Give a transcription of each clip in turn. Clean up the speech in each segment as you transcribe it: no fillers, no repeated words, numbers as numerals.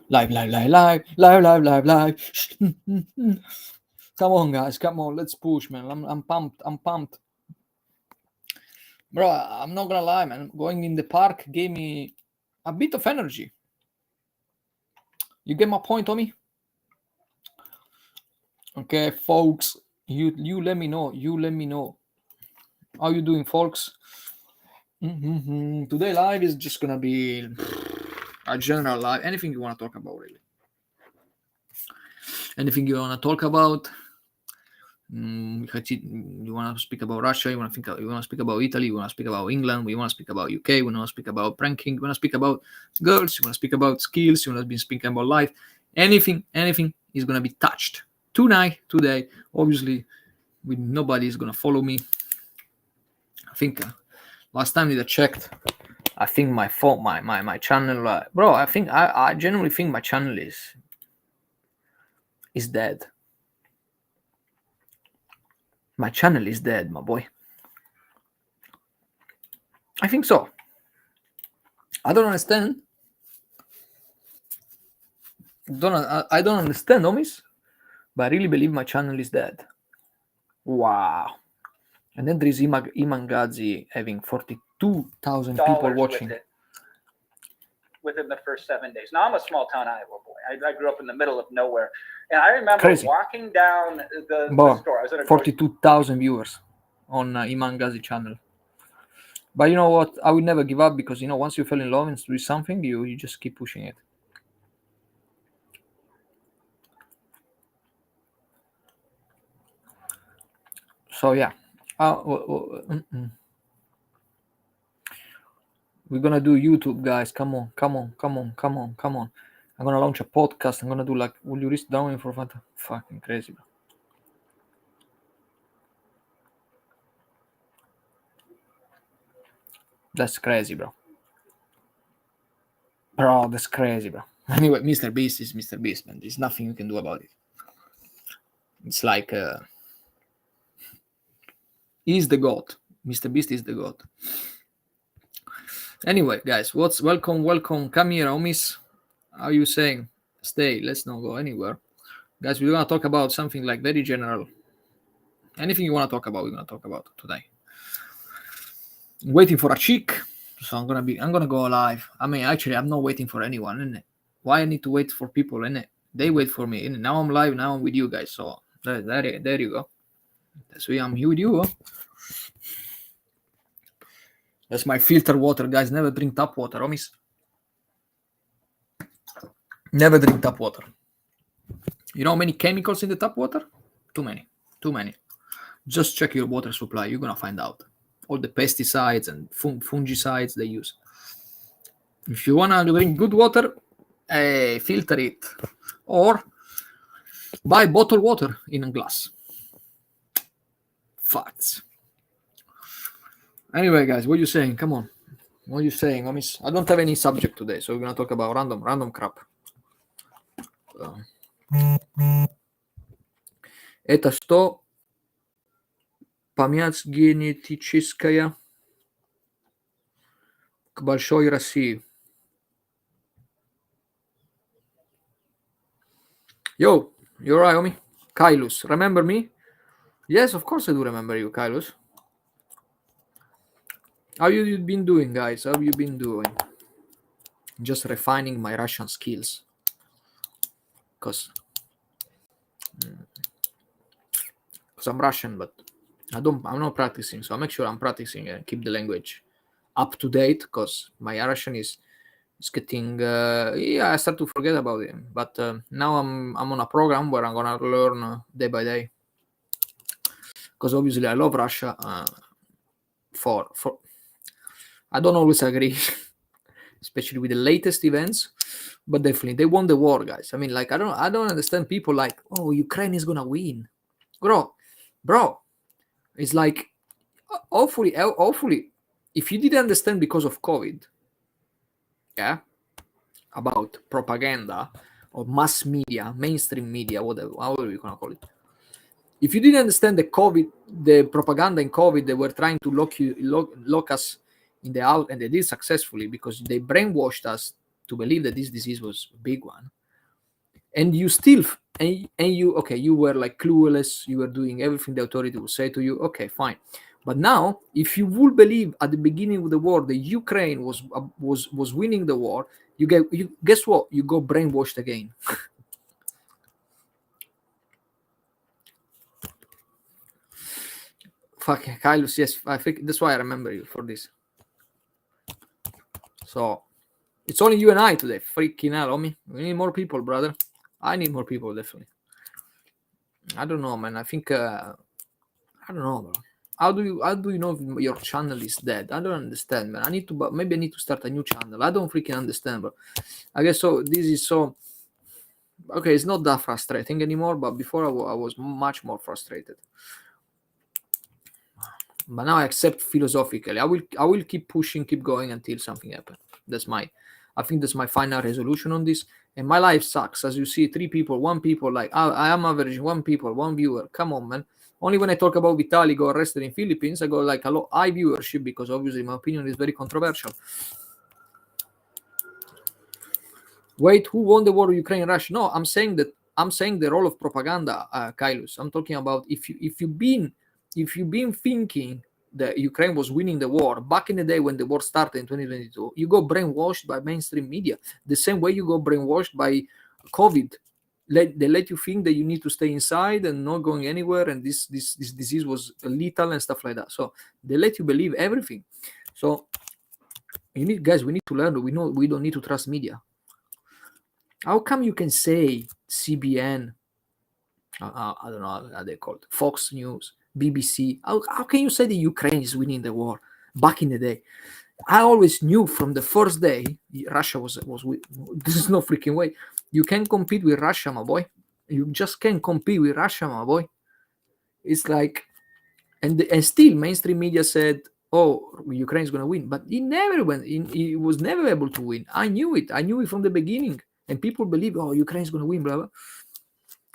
Live, live, live, live, live, live, live, live. Come on, guys, come on, let's push, man. I'm pumped. I'm pumped, bro. I'm not gonna lie, man. Going in the park gave me a bit of energy. You get my point, Tommy? Okay, folks. You let me know. You let me know. How you doing, folks? Today live is just gonna be a general live. Anything you want to talk about, really. Anything you want to talk about? You want to speak about Russia? You want to speak about Italy? You want to speak about England? We want to speak about UK? We want to speak about pranking? You want to speak about girls? You want to speak about skills? You want to be speaking about life? Anything is gonna be touched tonight, today. Obviously, nobody is gonna follow me. I think last time that I checked, I think my phone, my channel, bro. I genuinely think my channel is dead. My channel is dead, my boy. I think so. I don't understand. I don't understand, homies, but I really believe my channel is dead. Wow. And then there is Iman Ghazi having 42,000 people watching. Within the first 7 days. Now, I'm a small town Iowa boy. I grew up in the middle of nowhere. And I remember walking down the store. I was at 42,000 viewers on Iman Ghazi channel. But you know what? I would never give up because, once you fell in love and do something, you just keep pushing it. So, yeah. We're going to do YouTube, guys. Come on. I'm going to launch a podcast. I'm going to do will you risk downloading for fun? Fucking crazy, bro. That's crazy, bro. Bro, that's crazy, bro. Anyway, Mr. Beast is Mr. Beast, man. There's nothing you can do about it. It's like he's the god. Mr. Beast is the god. Anyway, guys, welcome. Come here, homies. How are you saying? Stay. Let's not go anywhere. Guys, we're gonna talk about something like very general. Anything you wanna talk about, we're gonna talk about today. I'm waiting for a chick, so I'm gonna go live. I mean, actually, I'm not waiting for anyone, innit? Why I need to wait for people, innit? They wait for me, innit? Now I'm live. Now I'm with you guys. So there you go. That's why I'm here with you. Huh? That's my filter water, guys. Never drink tap water, homies. Never drink tap water. You know how many chemicals in the tap water? Too many. Just check your water supply. You're gonna find out all the pesticides and fungicides they use. If you wanna drink good water, filter it or buy bottled water in a glass. Facts. Anyway, guys, what are you saying? Come on. What are you saying, homies? I don't have any subject today, so we're gonna talk about random crap. Это что? Память генетическая к большой России. Yo, you're right, homie. Kailus, remember me? Yes, of course I do remember you, Kailus. How you been doing, guys? How you been doing? Just refining my Russian skills. Because I'm Russian, but I'm not practicing, so I make sure I'm practicing and keep the language up to date, because my Russian is getting I start to forget about it. But now I'm on a program where I'm gonna learn day by day, because obviously I love Russia. For I don't always agree, especially with the latest events, but definitely they won the war, guys. I mean, like, I don't understand people like, oh, Ukraine is gonna win, bro. It's like, hopefully, if you didn't understand because of COVID, yeah, about propaganda or mass media, mainstream media, whatever, however you gonna call it. If you didn't understand the propaganda in COVID, they were trying to lock us in the out, and they did successfully because they brainwashed us to believe that this disease was a big one, and you still and you you were like clueless, you were doing everything the authority would say to you, okay, fine. But now, if you would believe at the beginning of the war that Ukraine was winning the war, you guess what? You go brainwashed again. Fuck, Kylus, yes, I think that's why I remember you for this. So it's only you and I today. Freaking hell, homie. We need more people, brother. I need more people, definitely. I don't know, man. I think I don't know, bro. How do you know if your channel is dead? I don't understand, man. Maybe I need to start a new channel. I don't freaking understand, bro. I guess so. This is so okay. It's not that frustrating anymore, but before I was much more frustrated. But now I accept philosophically. I will keep pushing, keep going until something happens. I think that's my final resolution on this. And my life sucks. As you see, 3 people, 1 people, like I am averaging 1 people, 1 viewer. Come on, man. Only when I talk about Vitali got arrested in Philippines, I got like a lot high viewership because obviously my opinion is very controversial. Wait, who won the war with Ukraine and Russia? No, I'm saying the role of propaganda, Kylus. I'm talking about if you've been thinking that Ukraine was winning the war back in the day when the war started in 2022, you go brainwashed by mainstream media. The same way you go brainwashed by COVID. They let you think that you need to stay inside and not going anywhere, and this disease was lethal and stuff like that. So they let you believe everything. So we need to learn. We don't need to trust media. How come you can say CBN? I don't know how they called Fox News, BBC. How can you say that Ukraine is winning the war back in the day? I always knew from the first day Russia was. This is no freaking way. You can't compete with Russia, my boy. You just can't compete with Russia, my boy. It's like, and still mainstream media said, "Oh, Ukraine is gonna win," but it never went. It was never able to win. I knew it. I knew it from the beginning, and people believe, "Oh, Ukraine is gonna win," blah blah.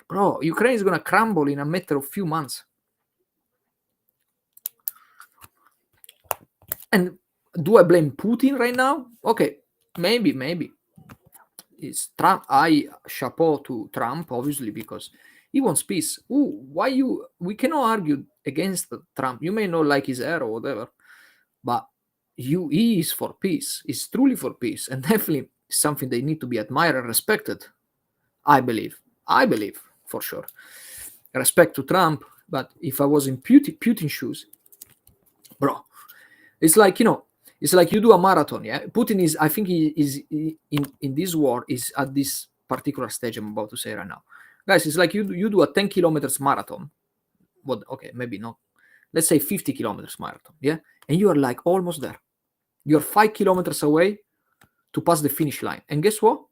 Bro, Ukraine is gonna crumble in a matter of few months. And do I blame Putin right now? Okay, maybe. It's Trump. I chapeau to Trump, obviously, because he wants peace. We cannot argue against Trump. You may not like his hair or whatever, but he is for peace. He's truly for peace, and definitely something they need to be admired and respected. I believe for sure. Respect to Trump, but if I was in Putin's shoes, bro, it's like it's like you do a marathon. Yeah, Putin is. I think he is in this war is at this particular stage I'm about to say right now, guys. It's like you do a 10 kilometers marathon. What? Okay, maybe not. Let's say 50 kilometers marathon. Yeah, and you are like almost there. You're 5 kilometers away to pass the finish line, and guess what?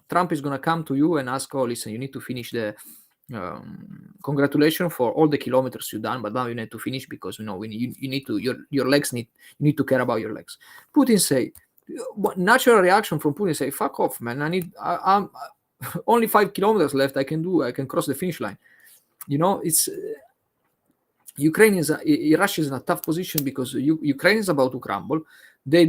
Trump is gonna come to you and ask, "Oh, listen, you need to finish the." Congratulations for all the kilometers you've done, but now you need to finish because you need to your legs you need to care about your legs. Putin say, natural reaction from Putin say, "Fuck off, man! I'm only 5 kilometers left. I can cross the finish line." It's Ukraine Russia is in a tough position because Ukraine is about to crumble. They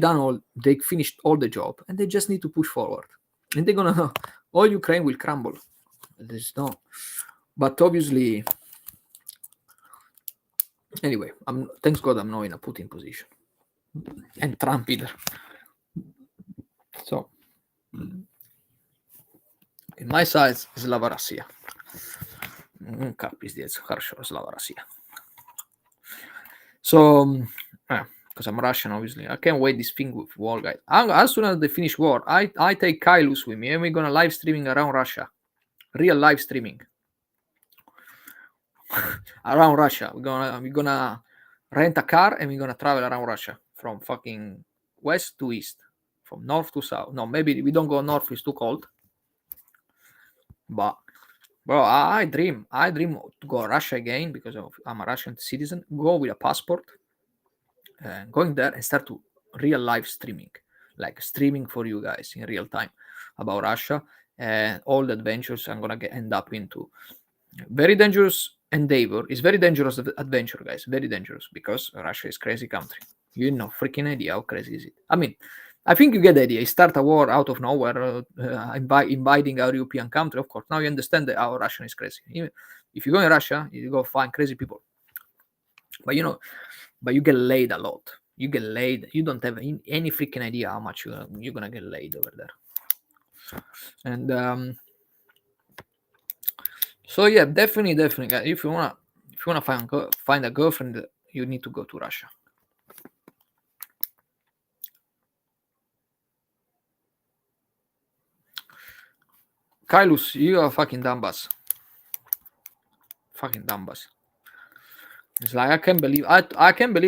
finished all the job, and they just need to push forward, and they're gonna all Ukraine will crumble. There's no. But obviously, anyway, thanks God I'm not in a Putin position. And Trump either. So, in my side, Slava Россия. Как пиздец, хорошо, Slava Россия. So, because I'm Russian, obviously. I can't wait this thing with war, guys. As soon as they finish war, I take Kylus with me and we're going to live streaming around Russia. Real live streaming. Around Russia. We're gonna rent a car and we're gonna travel around Russia from fucking west to east, from north to south. No, maybe we don't go north, it's too cold. But bro, I dream to go to Russia again because I'm a Russian citizen. Go with a passport, going there and start to real live streaming, like streaming for you guys in real time about Russia and all the adventures I'm gonna end up into. Very dangerous endeavor. It's very dangerous adventure, guys. Very dangerous because Russia is crazy country. You know, freaking idea how crazy is it. I mean, I think you get the idea. You start a war out of nowhere, invading a European country. Of course, now you understand that our Russian is crazy. Even if you go in Russia, you go find crazy people. But you get laid a lot. You get laid. You don't have any freaking idea how much you're gonna get laid over there. And so yeah, definitely. If you wanna find a girlfriend, you need to go to Russia. Kailus, you are fucking dumbass. Fucking dumbass. It's like I can't believe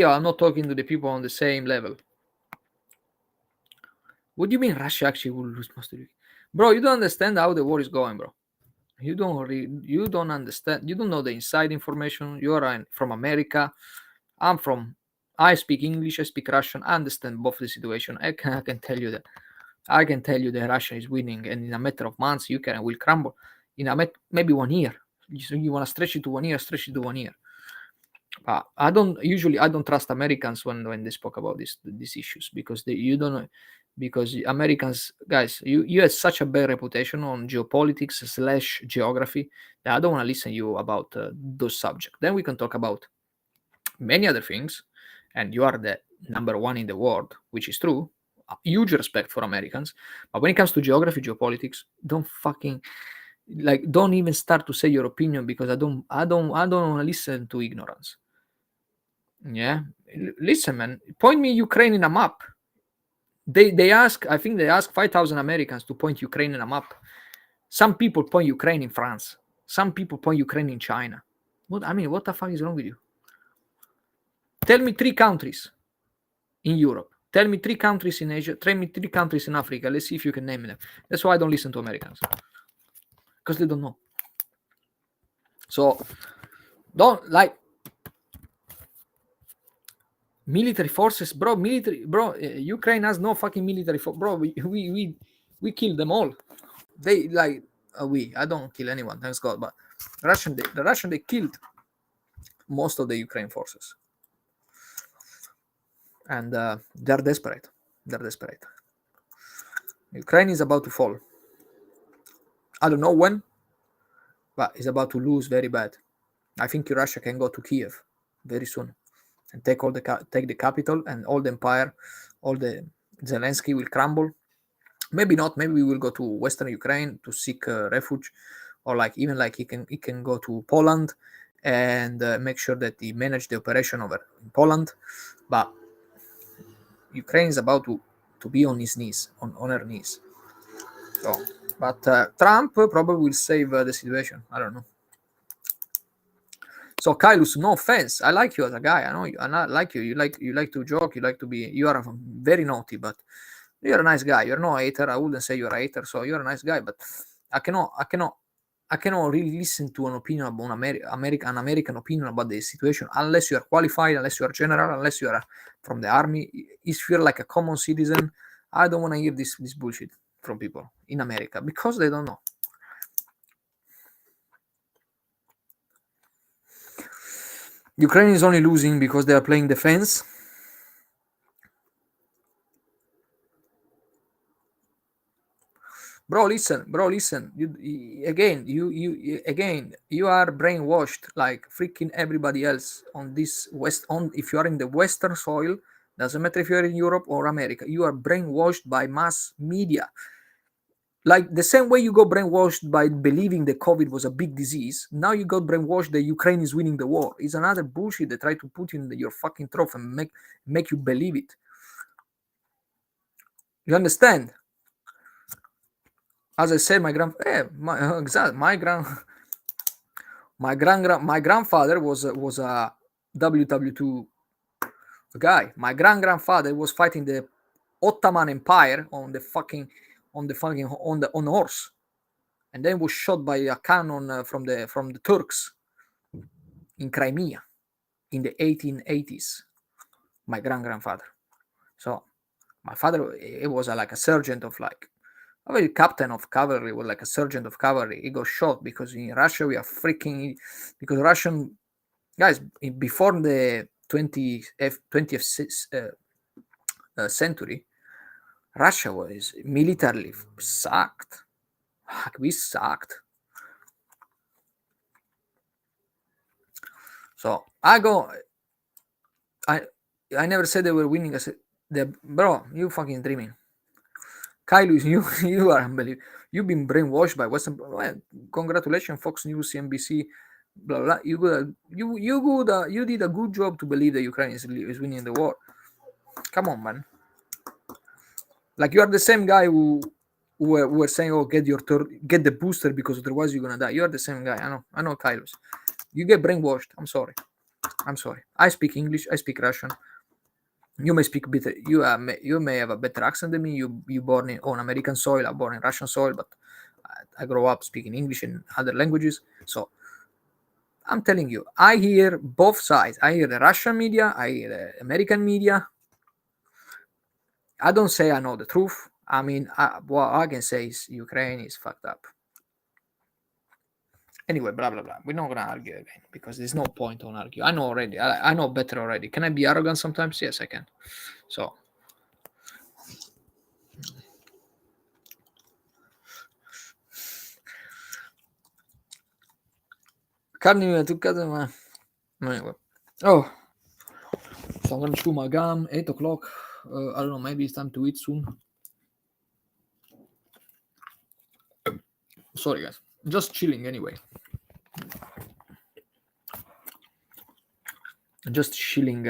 I'm not talking to the people on the same level. What do you mean Russia actually will lose most of it? Bro, you don't understand how the war is going, bro. You don't understand. You don't know the inside information. You are from America. I speak English. I speak Russian. I understand both the situation. I can tell you that. I can tell you that Russia is winning, and in a matter of months, Ukraine will crumble. In maybe 1 year. You want to stretch it to 1 year? Stretch it to 1 year. I don't trust Americans when they spoke about these issues because you don't know, because Americans, guys, you have such a bad reputation on geopolitics / geography that I don't want to listen to you about those subjects. Then we can talk about many other things, and you are the number one in the world, which is true. Huge respect for Americans, but when it comes to geography, geopolitics, don't even start to say your opinion because I don't want to listen to ignorance. Yeah, listen, man. Point me Ukraine in a map. I think they ask 5,000 Americans to point Ukraine in a map. Some people point Ukraine in France. Some people point Ukraine in China. What the fuck is wrong with you? Tell me 3 countries in Europe. Tell me 3 countries in Asia. Tell me 3 countries in Africa. Let's see if you can name them. That's why I don't listen to Americans, because they don't know. So don't military forces, bro. Ukraine has no fucking military force, bro. We killed them all. They I don't kill anyone, thanks God. But the Russian they killed most of the Ukraine forces, and they're desperate. Ukraine is about to fall. I don't know when, but it's about to lose very bad. I think Russia can go to Kiev very soon and take the capital and all the empire. All the Zelensky will crumble. Maybe not. Maybe we will go to Western Ukraine to seek refuge, or he can go to Poland and make sure that he manage the operation over in Poland. But Ukraine is about to be on his knees, on her knees. So, but Trump probably will save the situation. I don't know. So Kailus, no offense, I like you as a guy. I know you. I like you. You like to joke. You like to be. You are very naughty, but you're a nice guy. You're no hater. I wouldn't say you're a hater. So you're a nice guy. But I cannot really listen to an opinion about an American opinion about the situation unless you are qualified, unless you are general, unless you are from the army. If you're like a common citizen, I don't want to hear this bullshit from people in America because they don't know. Ukraine is only losing because they are playing defense. Bro, listen. You are brainwashed like freaking everybody else on this if you are in the Western soil, doesn't matter if you're in Europe or America, you are brainwashed by mass media. Like the same way you got brainwashed by believing that COVID was a big disease, now you got brainwashed that Ukraine is winning the war. It's another bullshit they try to put in your fucking throat and make you believe it. You understand? As I said, my grandfather was a WW2 guy. My grandfather was fighting the Ottoman Empire on horse, and then was shot by a cannon from the Turks in Crimea in the 1880s. My grandfather. So my father, it was like a sergeant of a captain of cavalry, was like a sergeant of cavalry. He got shot because in Russia we are because Russian guys before the 20th century, Russia was militarily sucked. We sucked. So I never said they were winning. I said, bro, you fucking dreaming. Kylus, you are unbelievable. You've been brainwashed by Western. Well, congratulations, Fox News, CNBC, blah blah. You did a good job to believe that Ukraine is winning the war. Come on, man. Like, you are the same guy who were saying, "Oh, get the booster because otherwise you're gonna die." You are the same guy. I know, Kylus. You get brainwashed. I'm sorry. I speak English. I speak Russian. You may speak better. You may have a better accent than me. You born on American soil. I'm born in Russian soil, but I grow up speaking English and other languages. So I'm telling you, I hear both sides. I hear the Russian media. I hear the American media. I don't say I know the truth. I mean, what I can say is Ukraine is fucked up. Anyway, blah blah blah. We're not gonna argue again because there's no point on argue. I know already. I know better already. Can I be arrogant sometimes? Yes, I can. So can't even took anyway. Oh, so I'm gonna chew my gum. 8 o'clock. I don't know. Maybe it's time to eat soon. Sorry, guys. Just chilling anyway. Just chilling.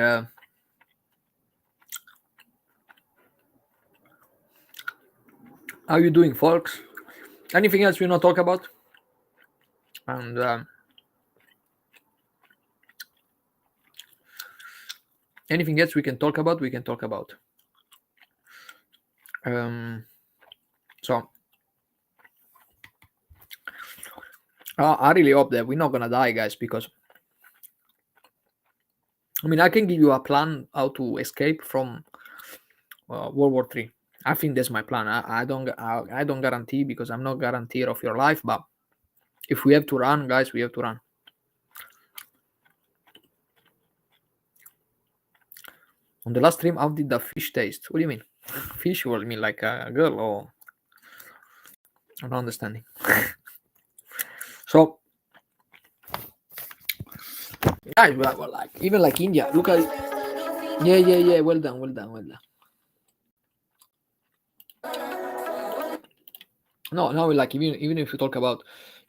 How you doing, folks? Anything else we not talk about? And anything else we can talk about? We can talk about. So I really hope that we're not gonna die, guys, because I mean, I can give you a plan how to escape from World War III. I think that's my plan. I don't guarantee, because I'm not guaranteed of your life, but if we have to run, guys, we have to run. On the last stream, how did the fish taste? What do you mean? Fish? What do you mean, like a girl, or I'm not understanding. So, guys, well, like even like India, look at it. Yeah. Well done. No, like even if you talk about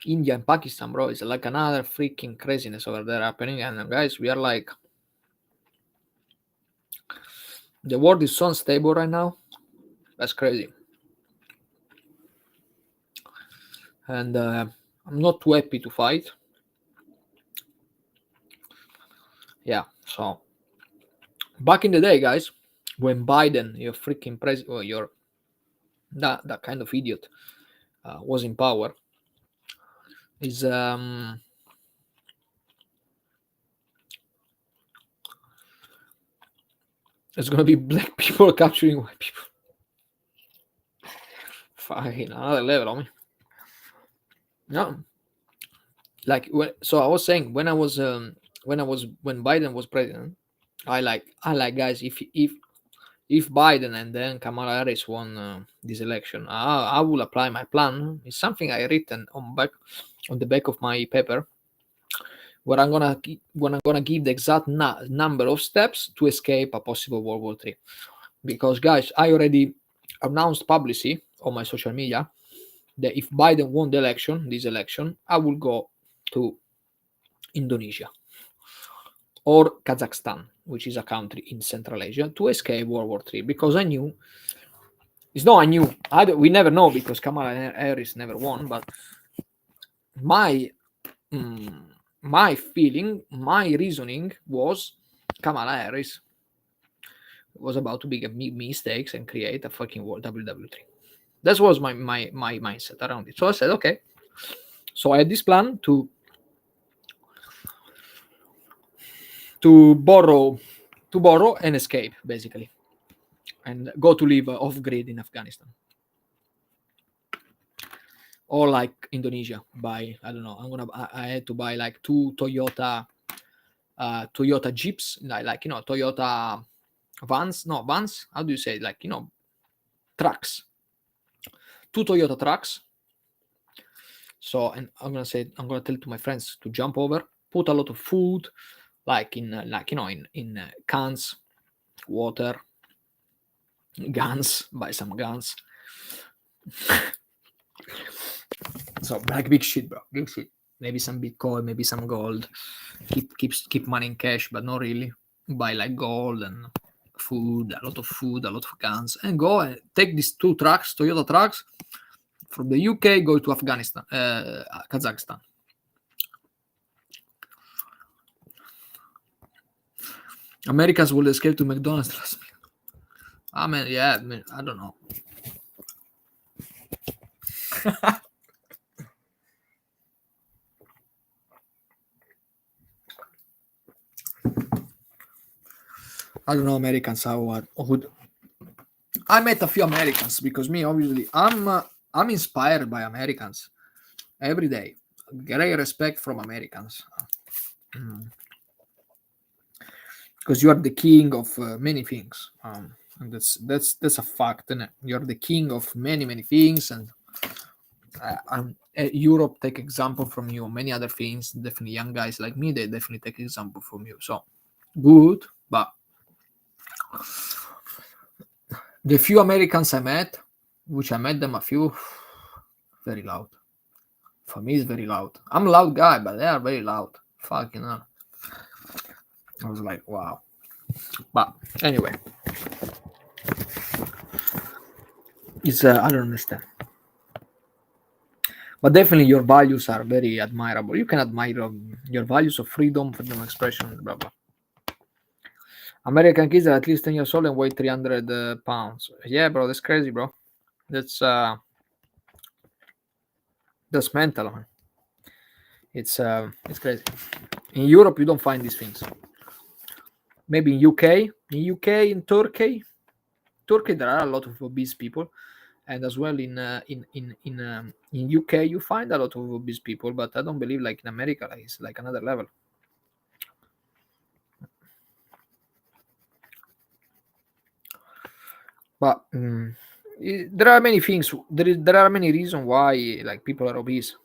India and Pakistan, bro, it's like another freaking craziness over there happening. And guys, we are like, the world is so unstable right now. That's crazy. And I'm not too happy to fight. Yeah, so back in the day, guys, when Biden, your freaking president, or your that kind of idiot, was in power, is it's gonna be black people capturing white people. Fucking another level, I mean. No, like so I was saying when Biden was president, I like guys, if Biden and then Kamala Harris won this election, I will apply my plan. It's something I written on the back of my paper, where I'm gonna give the exact number of steps to escape a possible World War III. Because, guys, I already announced publicly on my social media that if Biden won this election, I will go to Indonesia or Kazakhstan, which is a country in Central Asia, to escape World War III. Because I knew, we never know, because Kamala Harris never won, but my feeling, my reasoning was Kamala Harris was about to make mistakes and create a fucking world WW3. That was my mindset around it. So I said, okay. So I had this plan to borrow and escape, basically, and go to live off grid in Afghanistan, or like Indonesia. I don't know. I had to buy like 2 Toyota Jeeps, like Toyota vans. How do you say it? Like, trucks, 2 Toyota trucks. So, and I'm gonna tell to my friends to jump over, put a lot of food, like in cans, water, guns, buy some guns. So like big shit, bro, big shit. Maybe some Bitcoin, maybe some gold. Keep money in cash, but not really. Buy like gold and food, a lot of guns, and go and take these 2 trucks, Toyota trucks, from the UK, go to Afghanistan, Kazakhstan. Americans will escape to McDonald's last meal. I mean, yeah, I don't know. I don't know Americans how would. I met a few Americans because me, obviously, I'm inspired by Americans every day. Great respect from Americans. Because you are the king of many things. And that's a fact, isn't it? You're the king of many things, and Europe take example from you. Many other things, definitely young guys like me, they definitely take example from you. So good, but the few Americans I met, which I met them a few, very loud. For me, it's very loud. I'm a loud guy, but they are very loud. Fucking hell. I was like, wow. But anyway, it's I don't understand. But definitely your values are very admirable. You can admire your values of freedom expression, blah blah. American kids are at least 10 years old and weigh 300 pounds. Yeah, bro, that's crazy, bro. That's mental, man. It's crazy. In Europe, you don't find these things. Maybe in UK, in Turkey, there are a lot of obese people, and as well in UK, you find a lot of obese people. But I don't believe like in America, like, it's like another level. But there are many things. There are many reasons why like people are obese.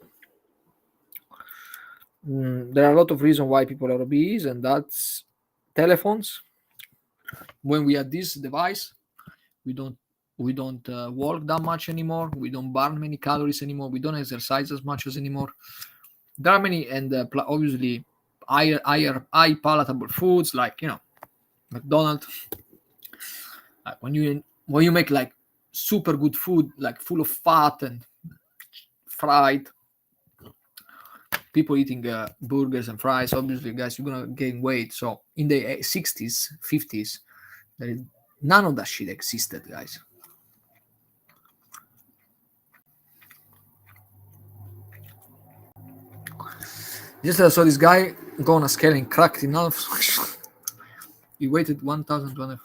There are a lot of reasons why people are obese, and that's telephones. When we have this device, we don't walk that much anymore. We don't burn many calories anymore. We don't exercise as much as anymore. There are many, and obviously high palatable foods like McDonald's. Like when you make like super good food, like full of fat and fried, people eating burgers and fries, obviously, guys, you're gonna gain weight. So in the 60s, 50s, none of that shit existed, guys. Just I saw this guy go on a scale and cracked in half. He weighted 1,200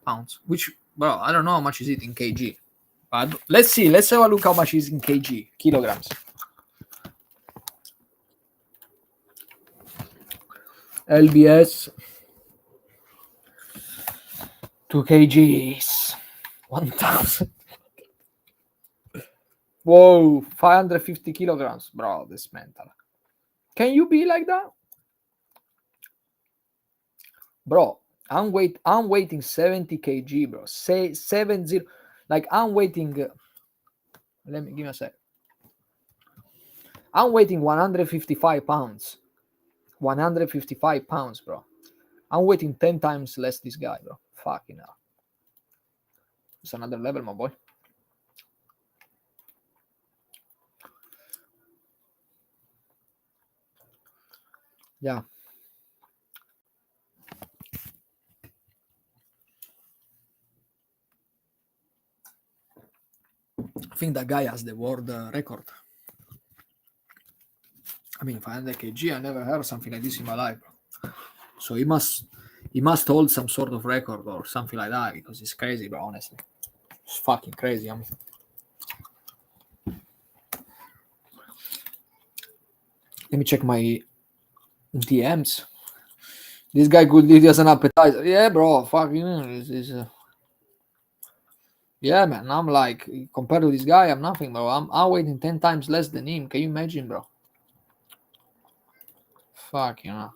pounds, which, well, I don't know how much is it in kg. But let's see. Let's have a look how much is in kg, kilograms. LBS 2 kgs 1,000. Whoa, 550 kilograms, bro. This mental. Can you be like that, bro? I'm weighting 70 kg, bro. Say 70. Like I'm weighting. Give me a sec. I'm weighting 155 pounds. 155 pounds, bro. I'm weighting 10 times less this guy, bro. Fucking hell. It's another level, my boy. Yeah. I think that guy has the world record. I mean, 500 kg, I never heard something like this in my life, bro. So he must hold some sort of record or something like that, because it's crazy, bro, honestly. It's fucking crazy. I mean, let me check my DMs. This guy could leave as an appetizer. Yeah, bro. Fuck you. Yeah, man. I'm like, compared to this guy, I'm nothing, bro. I'm weighing 10 times less than him. Can you imagine, bro? Fuck, you know.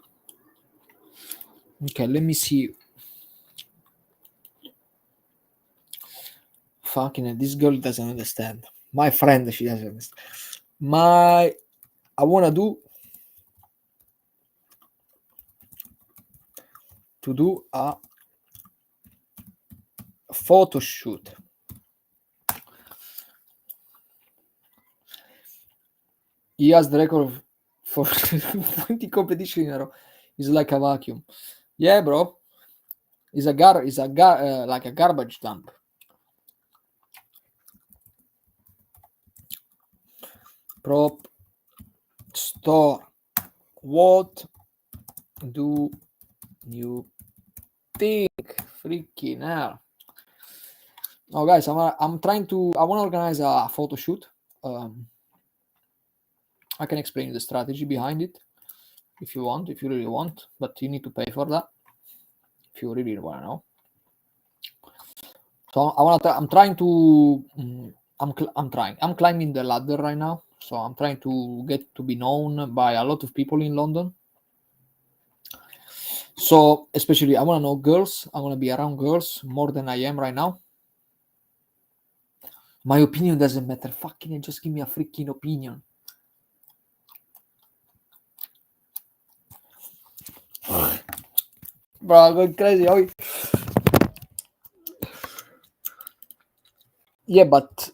Okay, let me see. Fucking, this girl doesn't understand. My friend, she doesn't understand. I wanna do a photo shoot. He has the record for 20 competition in a row. It's like a vacuum. Yeah, bro. It's like a garbage dump. Prop store. What do you think? Freaking hell. Oh, guys, I'm trying to. I want to organize a photo shoot. I can explain the strategy behind it if you want, if you really want, but you need to pay for that if you really want to know. So I'm trying to. I'm climbing the ladder right now. So I'm trying to get to be known by a lot of people in London. So especially I want to know girls. I want to be around girls more than I am right now. My opinion doesn't matter. Fucking just give me a freaking opinion. Bro, I'm going crazy. Oh. Yeah, but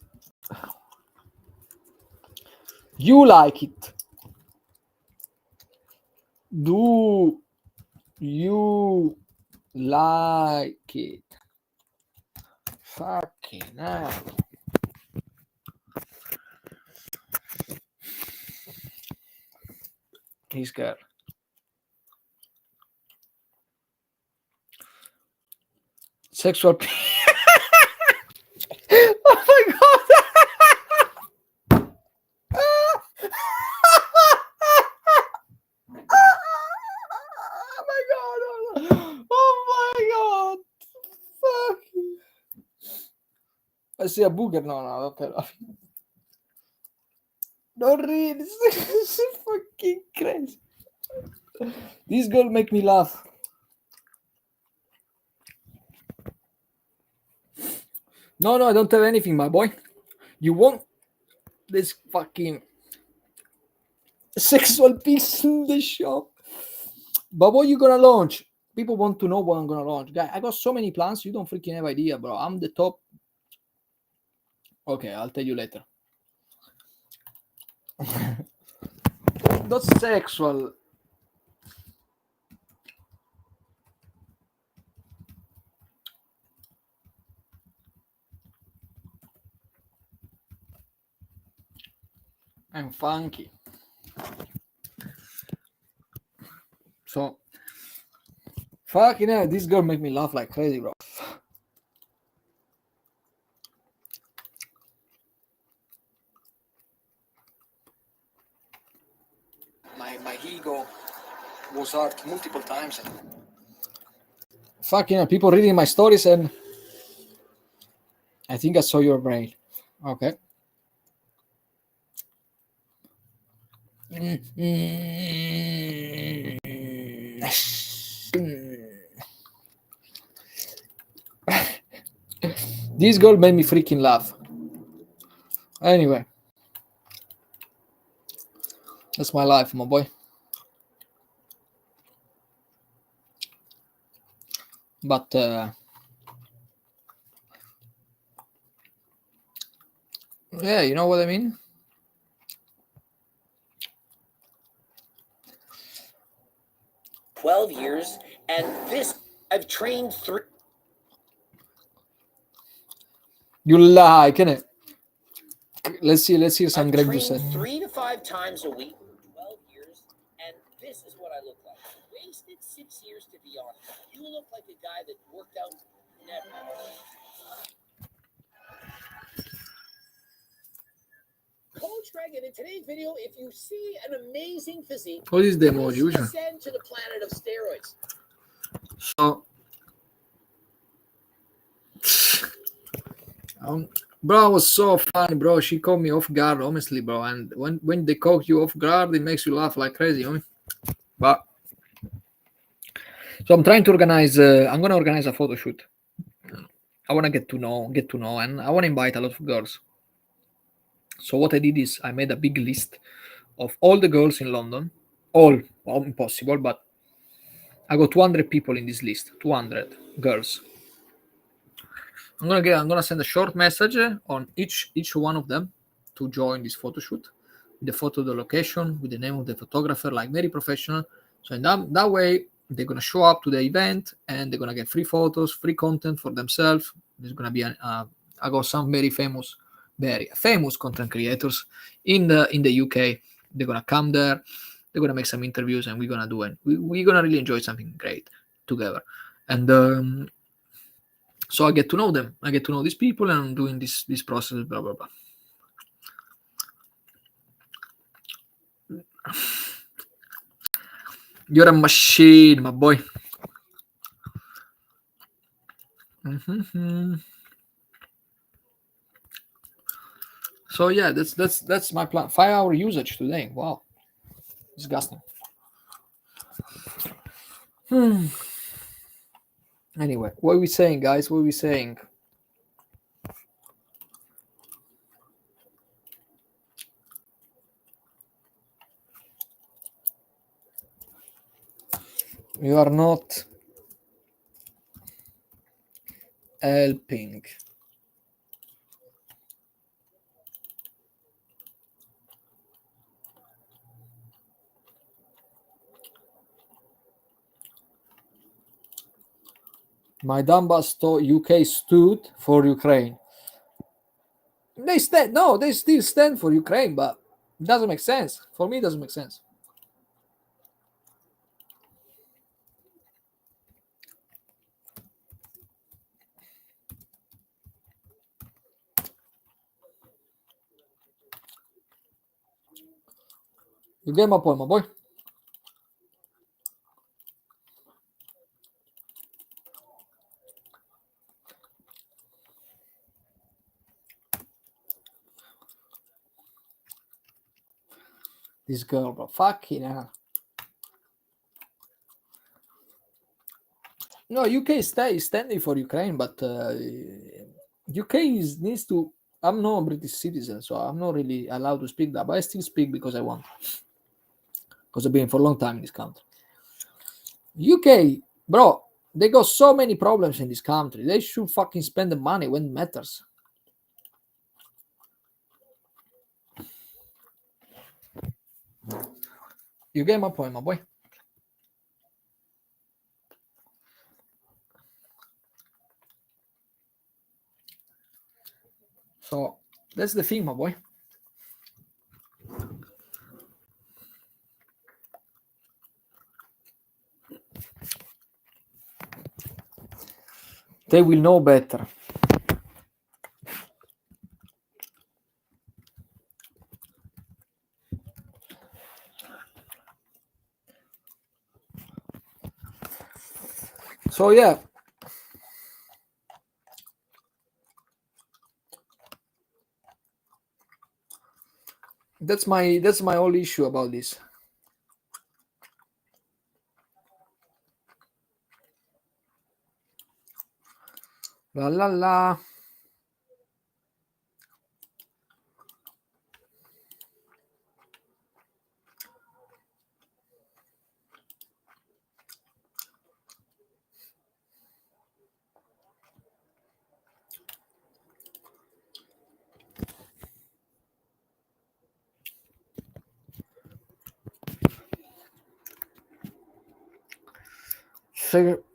you like it. Do you like it? Fucking hell. He's good. Sexual. Oh my god. Oh my god. Oh my god. Fuck. I see a booger. No, don't tell. Don't read. This is fucking crazy. This girl make me laugh. No, I don't tell anything, my boy. You want this fucking sexual piece in the shop? But what you gonna launch? People want to know what I'm gonna launch. Guy, I got so many plans. You don't freaking have idea, bro. I'm the top. Okay, I'll tell you later. Not sexual. I'm funky. So, fucking hell, this girl make me laugh like crazy, bro. My ego was hurt multiple times. Fucking hell, people reading my stories and I think I saw your brain. Okay. This girl made me freaking laugh. Anyway, that's my life, my boy. But yeah, you know what I mean? $12 years, and this I've trained 3. You lie, can it? Let's see some Greg Doucette. 3 to 5 times a week. 12 years, and this is what I look like. Wasted 6 years to be honest. You look like a guy that worked out never. Coach Greg, and in today's video, if you see an amazing physique, what is the emoji? Ascend to the planet of steroids. So Bro, it was so funny, bro. She caught me off guard, honestly, bro. And when they caught you off guard, it makes you laugh like crazy, homie. But so I'm trying to organize. I'm gonna organize a photo shoot. I wanna get to know, and I wanna invite a lot of girls. So what I did is I made a big list of all the girls in London. All impossible, but I got 200 people in this list. 200 girls. I'm gonna send a short message on each one of them to join this photo shoot, with the photo, the location, with the name of the photographer, like very professional. So in that way, they're gonna show up to the event and they're gonna get free photos, free content for themselves. There's gonna be I got some very famous content creators in the UK. They're gonna come there. They're gonna make some interviews, and we're gonna do it. We're gonna really enjoy something great together. And so I get to know them. I get to know these people, and I'm doing this process, blah, blah, blah. You're a machine, my boy. Mm-hmm. So yeah, that's my plan. 5-hour usage today. Wow. Disgusting. Anyway, what are we saying, guys? What are we saying? You are not helping. My Donbass UK stood for Ukraine. They still stand for Ukraine, but it doesn't make sense. For me, it doesn't make sense. You get my point, my boy. This girl, bro. Fucking hell. No, UK is standing for Ukraine, but UK needs to. I'm not a British citizen, so I'm not really allowed to speak that, but I still speak because I want. Because I've been for a long time in this country. UK, bro, they got so many problems in this country. They should fucking spend the money when it matters. You get my point, my boy. So that's the thing, my boy. They will know better. So yeah. That's my whole issue about this. La la la.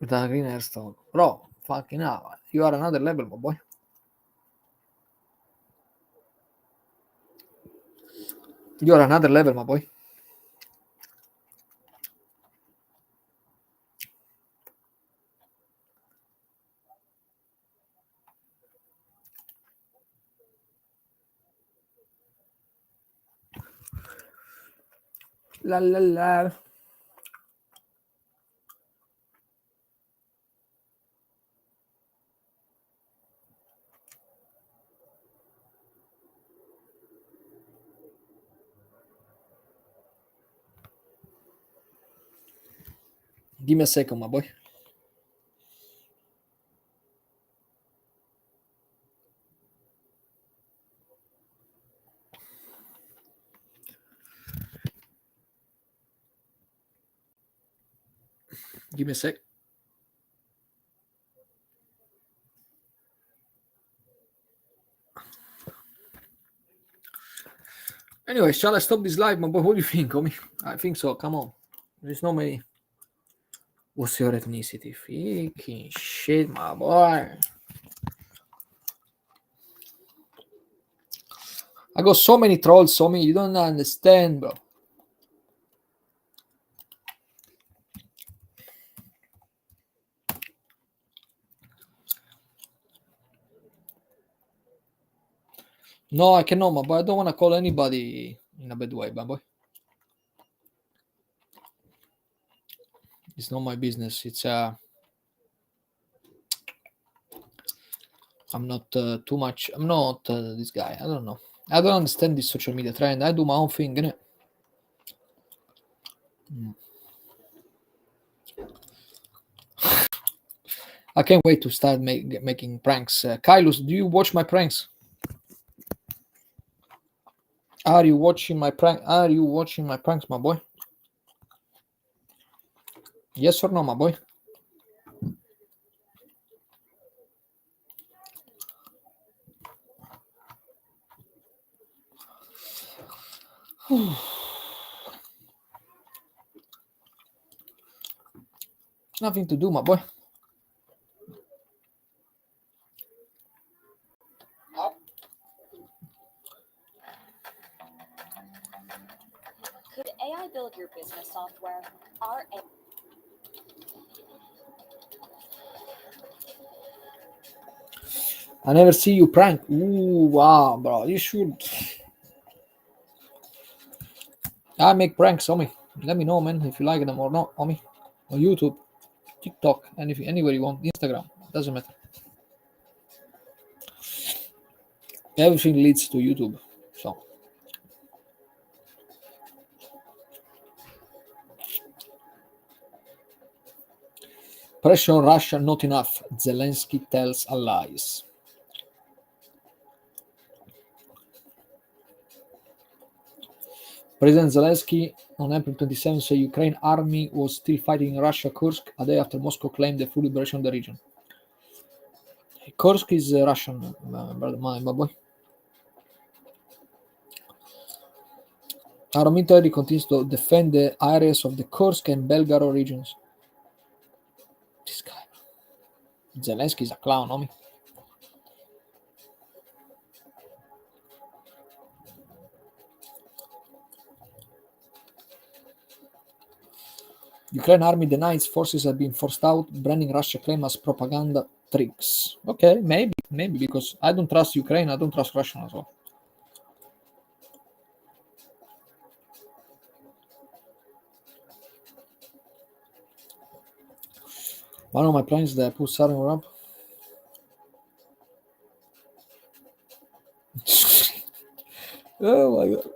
With a green airstone. Bro, fucking hell. You are another level, my boy. You are another level, my boy. La la la. Give me a second, my boy. Give me a sec. Anyway, shall I stop this live, my boy? What do you think, homie? I think so. Come on. There's no many. What's your ethnicity? Freaking shit, my boy. I got so many trolls, so many. You don't understand, bro. No, I cannot, my boy. I don't want to call anybody in a bad way, my boy. It's not my business. It's I'm not too much. I'm not this guy. I don't know. I don't understand this social media trend. I do my own thing, innit? I can't wait to start making pranks. Kylus, do you watch my pranks? Are you watching my prank? Are you watching my pranks, my boy? Yes or no, my boy? Nothing to do, my boy. Could AI build your business software? I never see you prank. Ooh, wow, bro. You should. I make pranks, homie. Let me know, man, if you like them or not, homie. On YouTube, TikTok, anything, anywhere you want. Instagram, doesn't matter. Everything leads to YouTube. So. Pressure on Russia not enough. Zelensky tells allies. President Zelensky on April 27 said Ukraine army was still fighting in Russia, Kursk, a day after Moscow claimed the full liberation of the region. Kursk is Russian, my boy. Our military continues to defend the areas of the Kursk and Belgorod regions. This guy, Zelensky is a clown, homie. Ukraine army denies forces have been forced out, branding Russia claim as propaganda tricks. Okay, maybe, because I don't trust Ukraine, I don't trust Russia as well. One of my plans that I put Saturn up. Oh my god.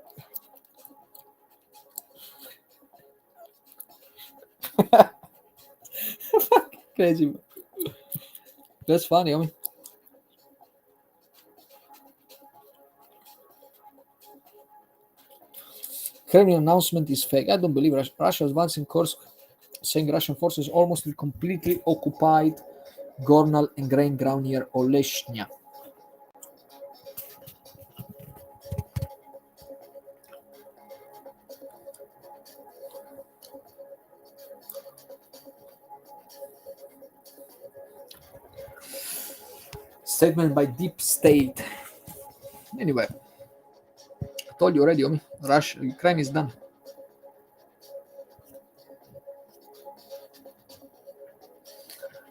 Crazy. That's funny, I mean. Kremlin announcement is fake. I don't believe Russia is advancing Kursk, saying Russian forces almost completely occupied Gornal and grain ground near Oleshnya. Statement by Deep State. Anyway, I told you already, Ukraine is done.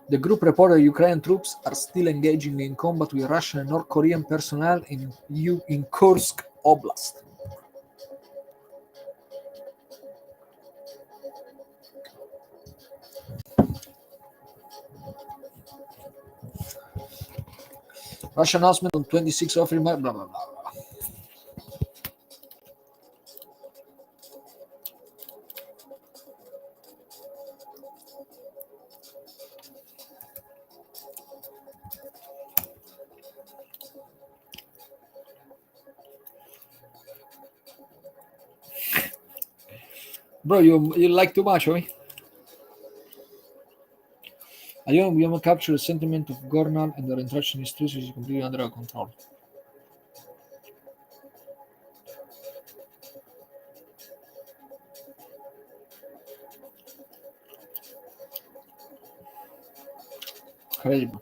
The group reported Ukrainian troops are still engaging in combat with Russian and North Korean personnel in Kursk Oblast. Russian announcement on 26th of April, blah, blah, blah. Bro, you like too much, homie. You capture the sentiment of Gornal and the interaction is which is completely under our control. Incredible.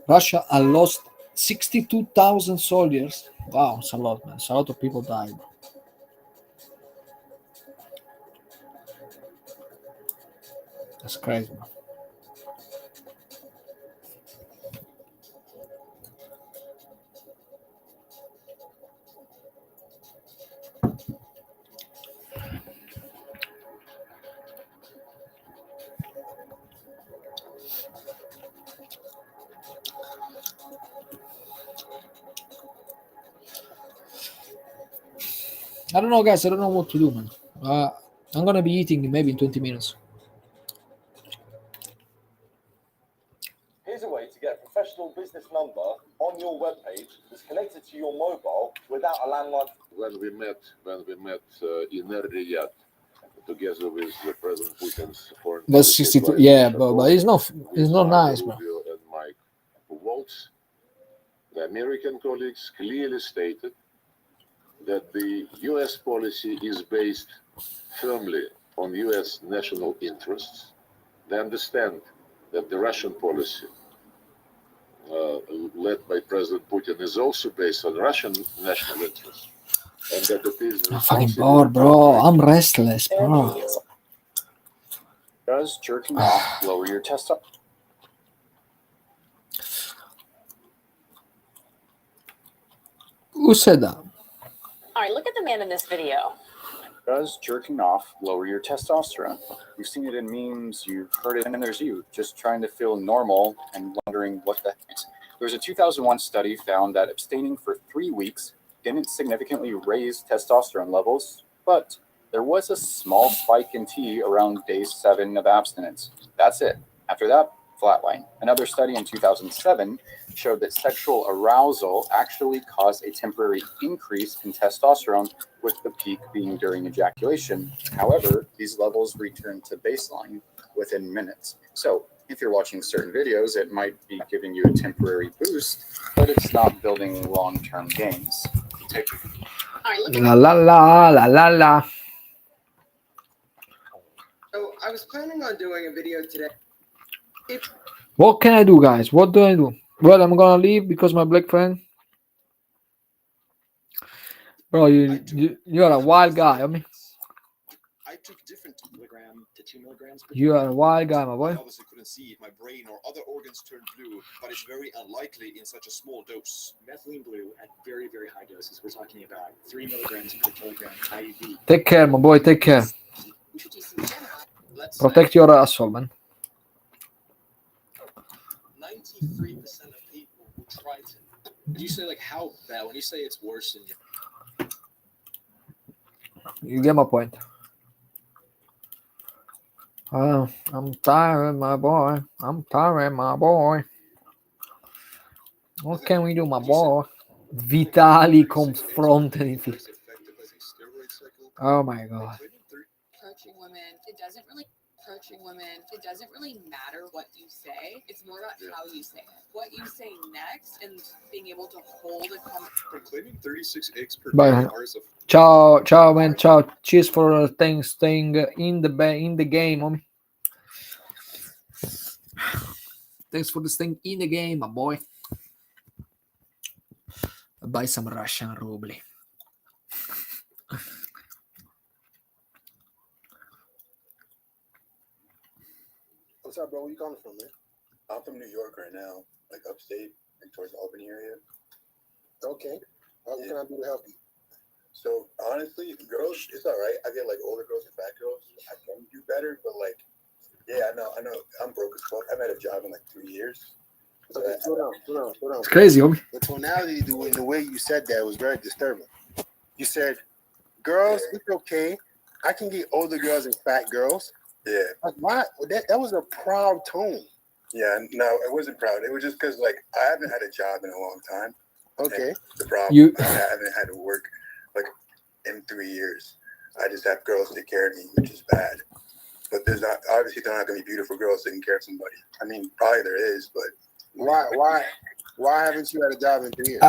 Russia has lost 62,000 soldiers. Wow, it's a lot, man. It's a lot of people died. That's crazy, man. I don't know, guys. I don't know what to do, man. I'm gonna be eating maybe in 20 minutes. Here's a way to get a professional business number on your webpage that's connected to your mobile without a landline. When we met in Riyadh together with President Putin's foreign That's 62. Yeah, but it's not nice, bro. And Mike Waltz, the American colleagues clearly stated that the U.S. policy is based firmly on U.S. national interests. They understand that the Russian policy, led by President Putin, is also based on Russian national interests. And that it is I'm fucking bored, bro. I'm restless, bro. Does jerking off lower your testosterone? Who said that? All right, look at the man in this video. Does jerking off lower your testosterone? You've seen it in memes, you've heard it, and then there's you, just trying to feel normal and wondering what the heck. There's a 2001 study found that abstaining for 3 weeks didn't significantly raise testosterone levels, but there was a small spike in T around day 7 of abstinence. That's it. After that, flatline. Another study in 2007 showed that sexual arousal actually caused a temporary increase in testosterone, with the peak being during ejaculation. However, these levels return to baseline within minutes. So if you're watching certain videos, it might be giving you a temporary boost, but it's not building long-term gains. La la la la la la. So I was planning on doing a video today. What can I do, guys? What do I do? Well, I'm gonna leave because my black friend. Bro, you are a wild guy. I mean, I took different milligram to 2 milligrams. You are a wild guy, my boy. I obviously couldn't see if my brain or other organs turned blue, but it's very unlikely in such a small dose. Methylene blue at very, very high doses. We're talking about 3 milligrams per kilogram IV. Take care, my boy. Take care. Protect your asshole, man. 93% of people who tried it. When you say like how bad, when you say it's worse than You get my point. I'm tired, my boy. I'm tired, my boy. What can we do, my boy? Vitali confronted. Oh my god. Approaching women, it doesn't really matter what you say. It's more about how you say it. What you say next and being able to hold a conversation. Proclaiming 36 eggs per Bye. Ciao, ciao, man. Ciao. Cheers for staying in the game, homie. Thanks for staying in the game, my boy. Buy some Russian ruble. What's up, bro? Where you coming from, man? I'm from New York right now, like upstate, like towards the Albany area. Okay. How can I do to help you? So honestly, girls, it's all right. I get like older girls and fat girls. I can do better, but like, yeah, I know. I'm broke as fuck. I've had a job in like 3 years. Okay, slow down. It's crazy, homie. The tonality, the way you said that was very disturbing. You said, girls, it's okay. I can get older girls and fat girls. Yeah. Like, why? That was a proud tone. Yeah, no, I wasn't proud. It was just because, like, I haven't had a job in a long time. Okay. The problem, You- I haven't had to work, like, in 3 years. I just have girls take care of me, which is bad. But there's not, obviously, there aren't going to be beautiful girls taking care of somebody. I mean, probably there is, but. Why haven't you had a job in 3 years?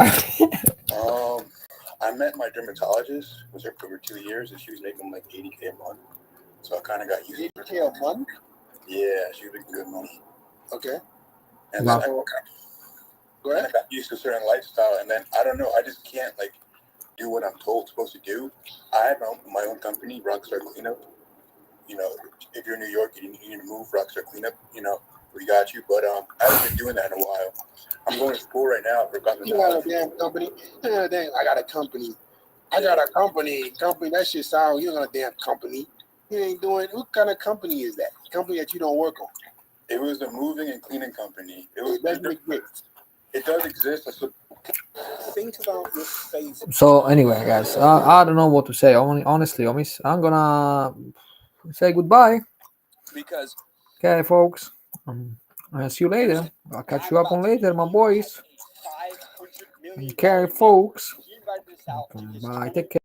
I met my dermatologist, was her for over 2 years, and she was making like $80K a month. So I kind of got used to it. $80K a month? Yeah, she was making good money. Okay. And Wow. then I got used to a certain lifestyle, and then I don't know, I just can't like do what I'm told supposed to do. I have my own company, Rockstar Cleanup. You know, if you're in New York, you need to move Rockstar Cleanup. You know, we got you. But I haven't been doing that in a while. I'm going to school right now for cosmetology. You got a damn company. I got a company. I got a company. Company. That shit sound. You got a damn company. You ain't doing. What kind of company is that? Company that you don't work on. It was a moving and cleaning company. It doesn't exist. It does exist. Think about your face. So anyway, guys, I don't know what to say. Honestly, I'm gonna say goodbye. Because. Okay, folks. I'll see you later. I'll catch you up on later, my boys. Okay, folks. Bye. Take care.